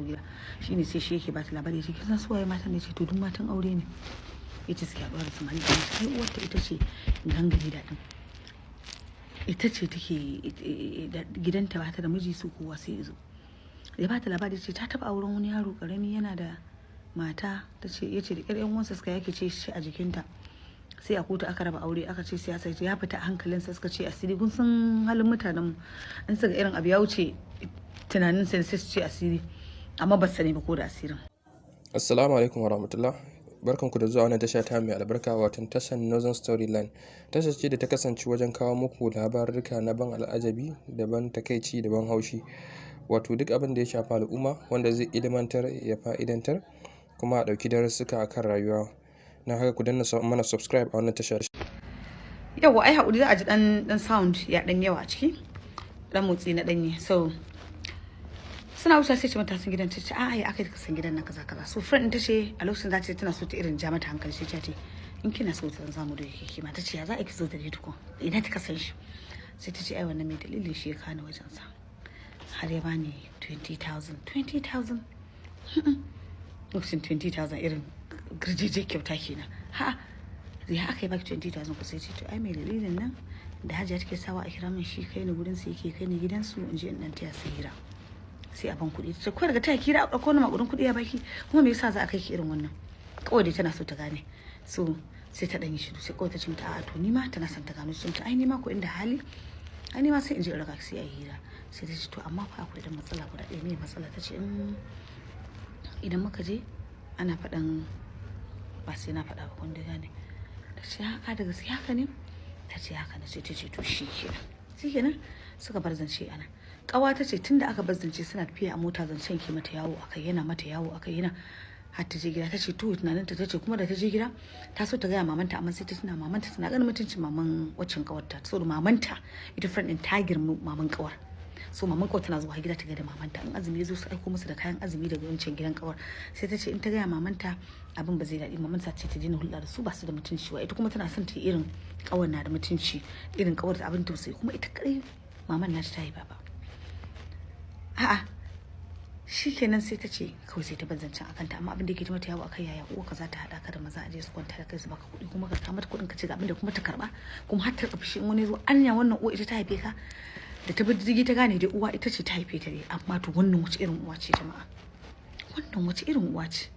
gida shine sai shi yake ba ta labari ce kin san su waye matan ne ce to duk matan aure ne ita suke haɗuwa da samari da kai uwarta ita ce gangare da din ita ce take gidanta ba ta da miji su kowa sai izo ya ba ta labari ce ta taba auren wani yaro karami yana da mata ta ce yace da ƴan uwansa suka yake ce shi a jikinta sai a kotu aka raba aure aka ce siyasa ya fita a hankalinsa suka ce asiri kun san halin mutanen mu in suka irin abu ya wuce tunanin sai su ce asiri amma ba sani ba ko da asirin. Assalamu alaikum warahmatullah. Barkanku da zuwa wannan tasha ta mai albarka wato tashar Northern Storyline. Tashar ce da ta kasance wajen kawo muku labarurruka na ban al'ajabi, da ban takaici, da ban haushi. Wato duk abin da ya shafi al'umma wanda zai ilimantar ya fa'idantar kuma a ɗauki darussuka akan rayuwa. Na haka ku danna mana subscribe a wannan tashar. Yawa ai haƙuri za a ji dan sound ya dan yawa a ciki. Dan motsi na danye. So suna wuce sai ce mata sun gidan ta ce a ya aka ka san gidan nan kaza kaza. So friend ta ce a lokacin za ta ce tana so ta irin ja mata hankali sai ta ce in kina so ta zamu da yake kima ta ce ya za a ki zo da ni tukun ina ta kasan shi sai ta ce ai wannan mai dalilin shi ya kana wajen sa har ya bani 20,000 lokacin 20,000 irin girjeje kyauta kenan ha ya aka yi baki 20,000 ku sai ce to ai mai dalilin nan da hajiya take sawa a kira min shi kai ni gurin sa yake kai ni gidansu in je in dan taya sai hira sai a ban kuɗi ta ko daga ta kira a ɗauko na maƙudin kuɗi ya baki kuma me yasa za a kai ki irin wannan kawai dai tana so ta gane so sai ta ɗan yi shiru sai kawai ta ce mata a'a to ni ma tana son ta gano sun ta ai ni ma ko inda hali ai ni ma sai in je in raka sai a hira sai ta ce to amma fa akwai dan matsala guda ɗaya ne matsala ta ce idan muka je ana faɗan ba sai na faɗa ba kun da gane ta ce haka da gaske haka ne ta ce haka ne sai ta ce to shi kenan suka bar zance ana kawa ta ce tunda aka bar zance suna tafiya a mota zancen ke mata yawo akai yana mata yawo akai yana har ta je gida ta ce to tunanin ta ce kuma da ta je gida ta so ta gaya mamanta amma sai ta tuna mamanta tana ganin mutuncin maman waccan kawarta so da mamanta ita friend din ta girma maman kawar so maman kawar tana zuwa gida ta ga da mamanta in azumi ya zo su aiko musu da kayan azumi daga wancan gidan kawar sai ta ce in ta gaya mamanta abin ba zai daɗi mamanta ce ta daina hulɗa da su ba su da mutunci wa ita kuma tana son ta irin kawar na da mutunci irin kawar da abin tausayi kuma ita kadai maman na ta yi baba a'a shikenan sai ta ce kawai sai ta banzancin akan ta amma abin da yake mata yawo akai yaya uwa ka za ta hada ka da maza a je su kwanta da kai su baka kuɗi kuma ka kama kuɗin ka ce ga abin da kuma ta karba kuma har ta kafi in wani zo anya wannan uwa ita ta haife ka da ta bi ta gane dai uwa ita ce ta haife ta dai amma to wannan wace irin uwa ce jama'a wannan wace irin uwa ce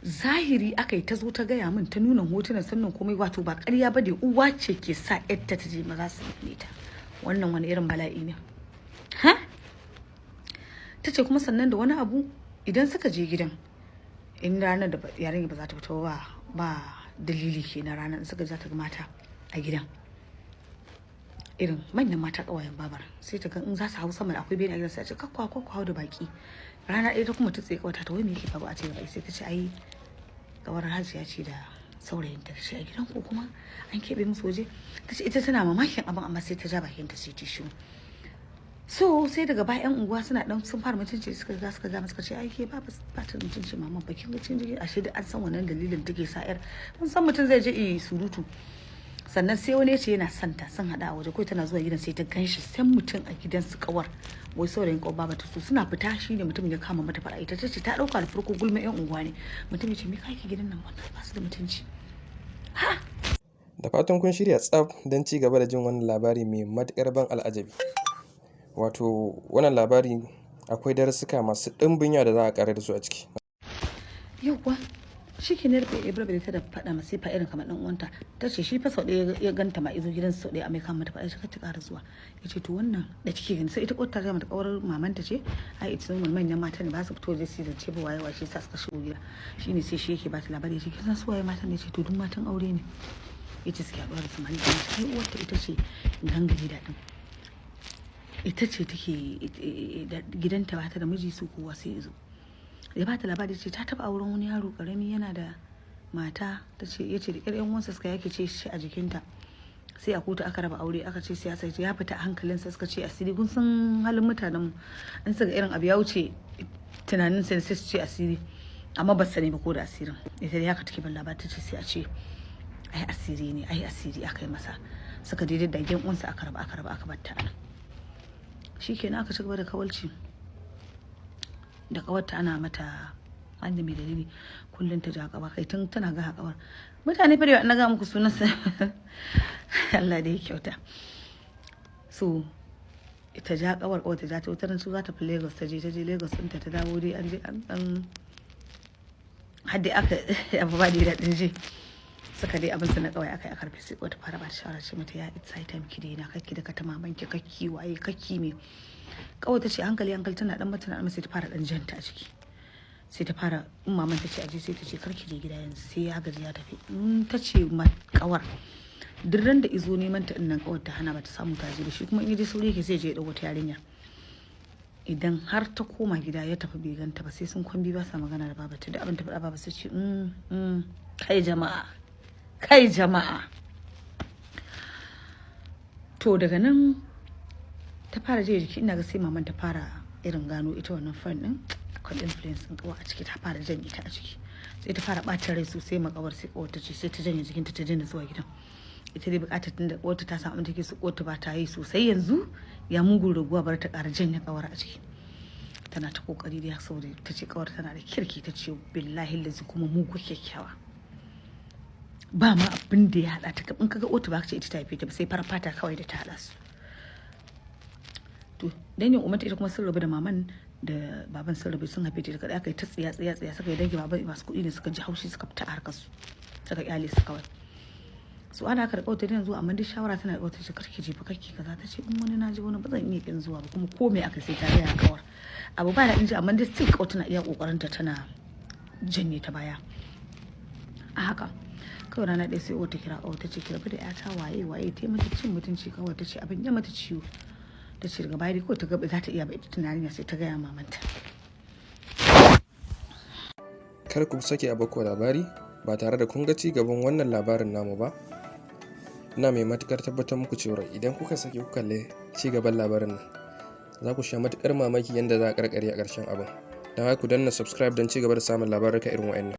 zahiri aka yi ta zo ta gaya min ta nuna hotunan sannan komai wato ba ƙarya ba da uwa ce ke sa yadda ta je maza su yi ta wannan wani irin bala'i ne ha ta ce kuma sannan da wani abu idan suka je gidan in ranar da yarinya ba za ta fito ba dalili ke na ranar suka za ta ga mata a gidan irin manyan mata kawayen babar sai ta ga in za su hau sama da akwai bene a gidan sai a ce kakwa hau da baki rana ɗaya ta kuma ta tsaye kawata ta wai me yake faru a ce bai sai ta ce ai kawar hajiya ce da saurayin ta ce a gidan ko kuma an keɓe musu waje ta ce ita tana mamakin abin amma sai ta ja bakin ta sai ta shiru so sai daga bayan unguwa suna dan sun fara mutunci suka ga suka ce ai ke ba ta mutunci mama bakin ga cin jiki ashe da an san wannan dalilin take sa yar mun san mutum zai je yi surutu sannan sai wani ya ce yana son ta sun hada a waje ko tana zuwa gidan sai ta ganshi san mutum a gidan su kawar wai saurayin kawar baba ta so suna fita shine mutum ya kama mata fara ita tace ta dauka da farko gulma yan unguwa ne mutum ya ce me kake gidan nan wannan ba su da mutunci ha Da fatan kun shirya tsaf don ci gaba da jin wannan labari mai matuƙar ban al'ajabi. Wato wannan labari akwai darussuka masu ɗimbin yawa da za a ƙara da su a ciki. yauwa shi ke ne rufe ibrahim ta da faɗa masa fa irin kamar ɗan uwanta ta ce shi fa sau ɗaya ya ganta ma izo gidan sau ɗaya a mai kama mata faɗa shi ta ƙara zuwa ya ce to wannan da kike gani sai ita ƙwata ta mata ƙawar mamanta ce ai ita zama manyan mata ne ba su fito da su zance ba waye washe sa suka shigo gida shine sai shi yake ba ta labari ya ce kisan su waye matan ne ce to duk matan aure ne ya ce suke haɗuwa da samari da kai uwarta ita ce gangare da ɗin ita ce take gidanta ba ta da miji su kowa sai izo ya ba ta labari ce ta taba auren wani yaro karami yana da mata ta ce yace da ƴan uwansa suka yake ce shi a jikinta sai a kotu aka raba aure aka ce siyasa ya fita a hankalinsa suka ce asiri kun san halin mutanen mu in suka irin abu ya wuce tunanin sai su ce asiri amma ba sani ba ko da asirin ita dai haka take ban labari ta ce sai a ce ai asiri ne ai asiri aka yi masa suka daidai da ƴan uwansa aka raba aka bar ta ana shikenan aka ci gaba da kawalci da kawarta ana mata wanda mai dalili kullum ta ja kaba kai tun tana ga kawar mutane fa da na ga muku sunansa Allah da ya kyauta so ita ja kawar ta ja ta wutar su za ta fi Lagos ta je Lagos din ta dawo dai an je an hadda aka abu ba da daɗin je suka dai abin su na kawai aka yi a karfe sai wata fara ba ta shawara ce mata ya it's time ki daina kakki da ka ta mamanki kakki waye kakki me kawai ta ce hankali tana dan mata na sai ta fara dan janta a ciki sai ta fara in maman ta ce aje sai ta ce karki je gida yanzu sai ya gaji ya tafi ta ce ma kawar duk ran da izo neman ta dinnan kawar ta hana ba ta samu ta je da shi kuma in je saurayi ke sai je ya dawo ta yarinya idan har ta koma gida ya tafi bai ganta ba sai sun kwambi ba sa magana da babata da abin ta faɗa baba sai ce kai jama'a to daga nan ta fara je jiki ina ga sai maman ta fara irin gano ita wannan friend din akwai influence din kawa a ciki ta fara janye ta a ciki sai ta fara ɓata rai sosai makawar sai kawar ta ce sai ta janye jikinta ta daina zuwa gidan ita dai bukatar tun da kawar ta samu take su kawar ba ta yi sosai yanzu ya mugun raguwa bar ta ƙara janye kawar a ciki tana ta kokari da saboda ta ce kawar tana da kirki ta ce billahi lazi kuma mugu kyakkyawa ba ma abin da ya hada ta in kaga otu ba ka ce ita ta haife ta ba sai fara fata kawai da ta hada su to dangin umarta ita kuma sun rabu da maman da baban sun rabu sun haife ta kada aka yi ta tsiya suka yi dangi baban masu kuɗi ne suka ji haushi suka fita a harkar su suka kyale su kawai su ana aka rikauta da zuwa amma duk shawara tana rikauta ce karki jefa karki kaza ta ce in wani na ji wani ba zan iya kin zuwa ba kuma ko me aka sai ta gaya kawar abu ba da inji amma dai still kauta na iya kokarin ta tana janye ta baya a haka kawai rana ɗaya sai wata kira kawai ta ce ki rabu da yata waye ta yi mata cin mutunci kawai ta ce abin ya mata ciwo ta ce daga baya ko ta gaba za ta iya ba ita tunanin sai ta gaya mamanta kar ku sake a bako labari ba tare da kun ga ci gaban wannan labarin namu ba. Ina mai matukar tabbatar muku cewa idan kuka sake ku kalle ci gaban labarin nan za ku sha matukar mamaki yadda za a karkare a ƙarshen abin. Don haka ku danna subscribe don ci gaba da samun labaruka irin wa'annan.